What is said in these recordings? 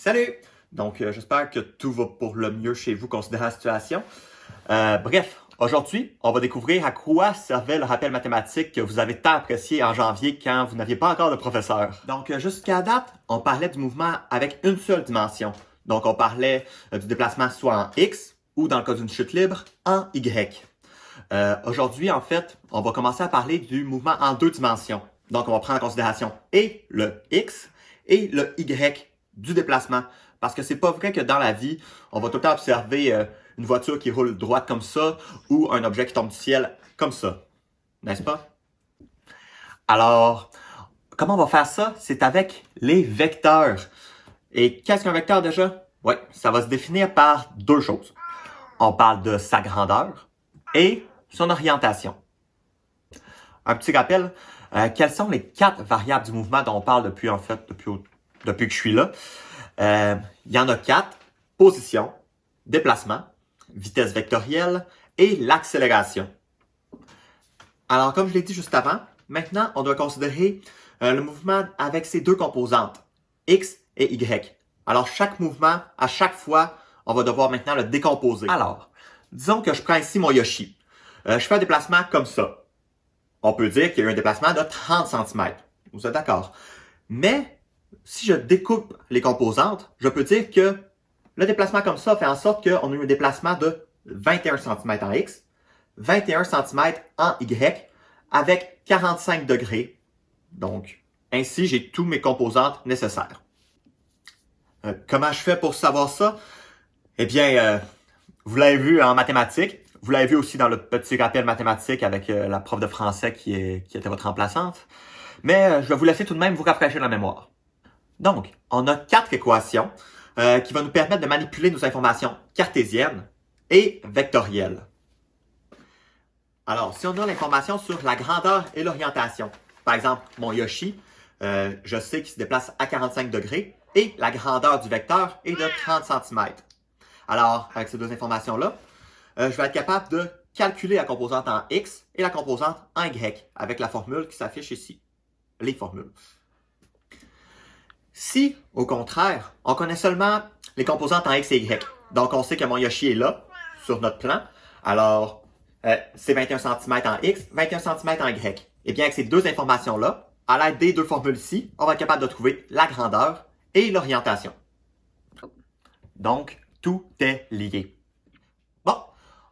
Salut! Donc, j'espère que tout va pour le mieux chez vous, considérant la situation. Bref, aujourd'hui, on va découvrir à quoi servait le rappel mathématique que vous avez tant apprécié en janvier quand vous n'aviez pas encore de professeur. Donc, jusqu'à date, on parlait du mouvement avec une seule dimension. Donc, on parlait du déplacement soit en X ou, dans le cas d'une chute libre, en Y. Aujourd'hui, en fait, on va commencer à parler du mouvement en deux dimensions. Donc, on va prendre en considération et le X et le Y du déplacement. Parce que c'est pas vrai que dans la vie, on va tout le temps observer une voiture qui roule droite comme ça ou un objet qui tombe du ciel comme ça. N'est-ce pas? Alors, comment on va faire ça? C'est avec les vecteurs. Et qu'est-ce qu'un vecteur déjà? Oui, ça va se définir par deux choses. On parle de sa grandeur et son orientation. Un petit rappel, quelles sont les 4 variables du mouvement dont on parle depuis que je suis là? Il y en a 4. Position, déplacement, vitesse vectorielle et l'accélération. Alors, comme je l'ai dit juste avant, maintenant, on doit considérer le mouvement avec ses deux composantes, X et Y. Alors, chaque mouvement, à chaque fois, on va devoir maintenant le décomposer. Alors, disons que je prends ici mon Yoshi. Je fais un déplacement comme ça. On peut dire qu'il y a eu un déplacement de 30 cm. Vous êtes d'accord? Mais, si je découpe les composantes, je peux dire que le déplacement comme ça fait en sorte qu'on a eu un déplacement de 21 cm en X, 21 cm en Y, avec 45 degrés. Donc, ainsi, j'ai tous mes composantes nécessaires. Comment je fais pour savoir ça? Eh bien, vous l'avez vu en mathématiques, vous l'avez vu aussi dans le petit rappel mathématique avec la prof de français qui était votre remplaçante. Mais je vais vous laisser tout de même vous rafraîchir la mémoire. Donc, on a 4 équations qui vont nous permettre de manipuler nos informations cartésiennes et vectorielles. Alors, si on a l'information sur la grandeur et l'orientation, par exemple, mon Yoshi, je sais qu'il se déplace à 45 degrés et la grandeur du vecteur est de 30 cm. Alors, avec ces deux informations-là, je vais être capable de calculer la composante en X et la composante en Y avec la formule qui s'affiche ici. Les formules. Si, au contraire, on connaît seulement les composantes en X et Y, donc on sait que mon Yoshi est là, sur notre plan, alors c'est 21 cm en X, 21 cm en Y. Et bien avec ces deux informations-là, à l'aide des deux formules ici, on va être capable de trouver la grandeur et l'orientation. Donc, tout est lié. Bon,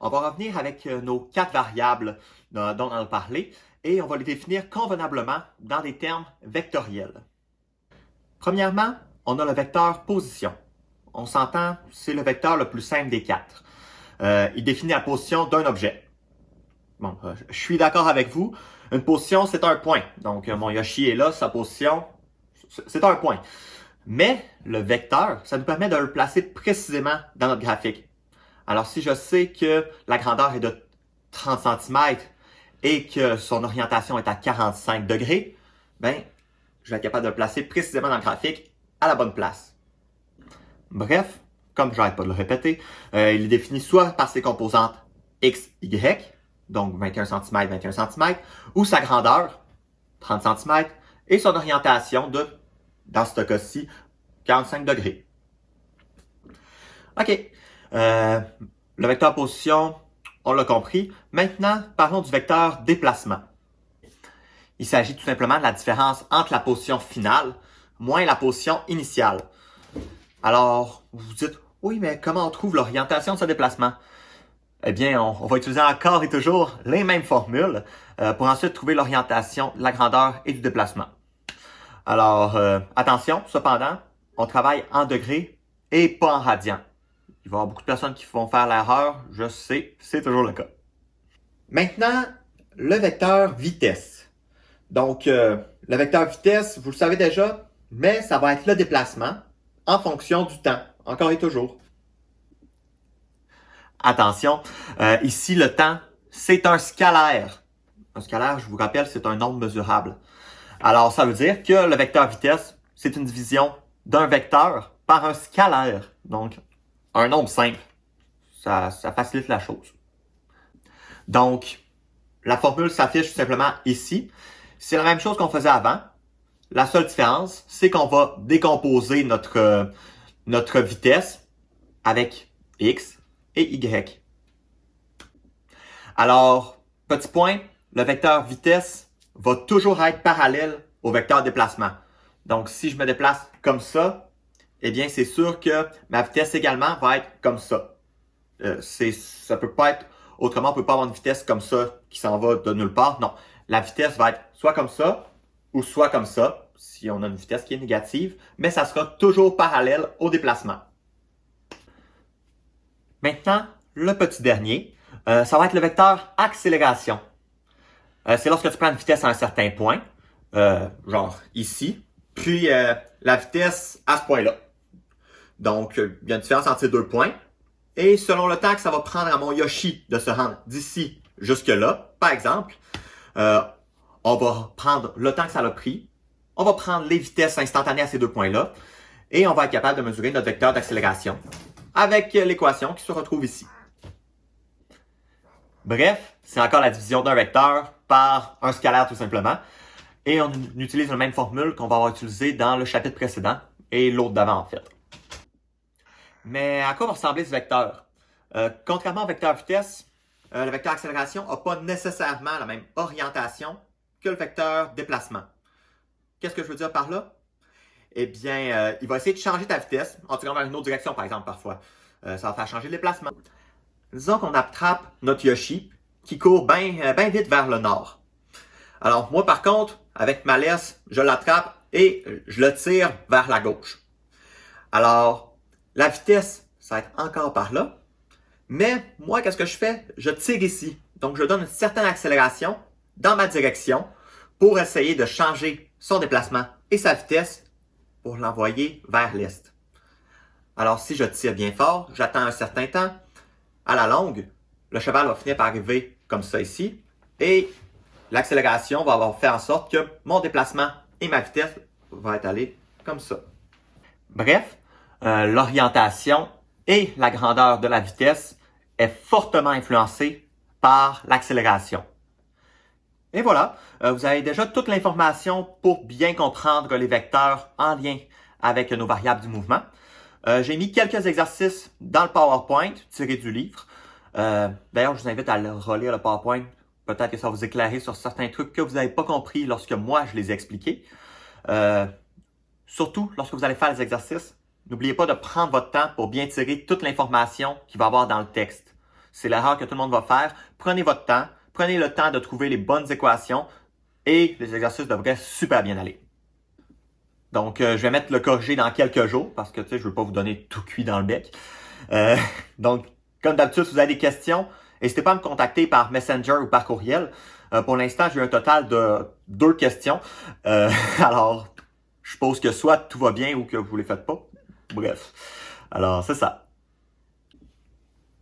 on va revenir avec nos 4 variables dont on a parlé et on va les définir convenablement dans des termes vectoriels. Premièrement, on a le vecteur position. On s'entend, c'est le vecteur le plus simple des 4. Il définit la position d'un objet. Bon, je suis d'accord avec vous. Une position, c'est un point. Donc, mon Yoshi est là, sa position, c'est un point. Mais le vecteur, ça nous permet de le placer précisément dans notre graphique. Alors, si je sais que la grandeur est de 30 cm et que son orientation est à 45 degrés, ben, je vais être capable de le placer précisément dans le graphique à la bonne place. Bref, comme j'arrête pas de le répéter, il est défini soit par ses composantes X, Y, donc 21 cm, 21 cm, ou sa grandeur, 30 cm, et son orientation de, dans ce cas-ci, 45 degrés. OK. Le vecteur position, on l'a compris. Maintenant, parlons du vecteur déplacement. Il s'agit tout simplement de la différence entre la position finale moins la position initiale. Alors, vous vous dites, oui, mais comment on trouve l'orientation de ce déplacement? Eh bien, on va utiliser encore et toujours les mêmes formules pour ensuite trouver l'orientation, la grandeur et du déplacement. Alors, attention, cependant, on travaille en degrés et pas en radians. Il va y avoir beaucoup de personnes qui vont faire l'erreur, je sais, c'est toujours le cas. Maintenant, le vecteur vitesse. Donc, le vecteur vitesse, vous le savez déjà, mais ça va être le déplacement en fonction du temps, encore et toujours. Attention, ici le temps, c'est un scalaire. Un scalaire, je vous rappelle, c'est un nombre mesurable. Alors, ça veut dire que le vecteur vitesse, c'est une division d'un vecteur par un scalaire. Donc, un nombre simple. Ça facilite la chose. Donc, la formule s'affiche tout simplement ici. C'est la même chose qu'on faisait avant. La seule différence, c'est qu'on va décomposer notre notre vitesse avec X et Y. Alors, petit point, le vecteur vitesse va toujours être parallèle au vecteur déplacement. Donc, si je me déplace comme ça, eh bien, c'est sûr que ma vitesse également va être comme ça. Ça peut pas être autrement, on peut pas avoir une vitesse comme ça qui s'en va de nulle part. Non, la vitesse va être soit comme ça ou soit comme ça, si on a une vitesse qui est négative, mais ça sera toujours parallèle au déplacement. Maintenant, le petit dernier, ça va être le vecteur accélération. C'est lorsque tu prends une vitesse à un certain point, genre ici, puis la vitesse à ce point-là. Donc, il y a une différence entre ces deux points. Et selon le temps que ça va prendre à mon Yoshi de se rendre d'ici jusque-là, par exemple, on va prendre le temps que ça a pris, on va prendre les vitesses instantanées à ces deux points-là, et on va être capable de mesurer notre vecteur d'accélération avec l'équation qui se retrouve ici. Bref, c'est encore la division d'un vecteur par un scalaire tout simplement. Et on utilise la même formule qu'on va avoir utilisée dans le chapitre précédent et l'autre d'avant en fait. Mais à quoi va ressembler ce vecteur? Contrairement au vecteur vitesse, le vecteur accélération n'a pas nécessairement la même orientation que le vecteur déplacement. Qu'est-ce que je veux dire par là? Eh bien, il va essayer de changer ta vitesse en tirant vers une autre direction, par exemple, parfois. Ça va faire changer le déplacement. Disons qu'on attrape notre Yoshi qui court bien vite vers le nord. Alors, moi, par contre, avec ma laisse, je l'attrape et je le tire vers la gauche. Alors, la vitesse, ça va être encore par là. Mais moi, qu'est-ce que je fais? Je tire ici. Donc, je donne une certaine accélération dans ma direction pour essayer de changer son déplacement et sa vitesse pour l'envoyer vers l'est. Alors, si je tire bien fort, j'attends un certain temps. À la longue, le cheval va finir par arriver comme ça ici. Et l'accélération va avoir fait en sorte que mon déplacement et ma vitesse vont être allés comme ça. Bref, l'orientation et la grandeur de la vitesse est fortement influencée par l'accélération. Et voilà, vous avez déjà toute l'information pour bien comprendre les vecteurs en lien avec nos variables du mouvement. J'ai mis quelques exercices dans le PowerPoint tirés du livre. D'ailleurs, je vous invite à relire le PowerPoint. Peut-être que ça va vous éclairer sur certains trucs que vous n'avez pas compris lorsque moi je les ai expliqués. Surtout, lorsque vous allez faire les exercices, n'oubliez pas de prendre votre temps pour bien tirer toute l'information qu'il va y avoir dans le texte. C'est l'erreur que tout le monde va faire. Prenez votre temps, prenez le temps de trouver les bonnes équations et les exercices devraient super bien aller. Donc, je vais mettre le corrigé dans quelques jours parce que, tu sais, je veux pas vous donner tout cuit dans le bec. Donc, comme d'habitude, si vous avez des questions, n'hésitez pas à me contacter par Messenger ou par courriel. Pour l'instant, j'ai eu un total de 2 questions. Alors, je suppose que soit tout va bien ou que vous les faites pas. Bref. Alors, c'est ça.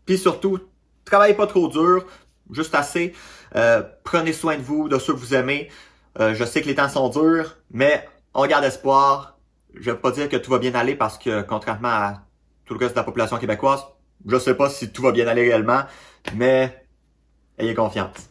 Puis surtout, travaillez pas trop dur, juste assez. Prenez soin de vous, de ceux que vous aimez. Je sais que les temps sont durs, mais on garde espoir. Je ne vais pas dire que tout va bien aller parce que, contrairement à tout le reste de la population québécoise, je ne sais pas si tout va bien aller réellement, mais ayez confiance.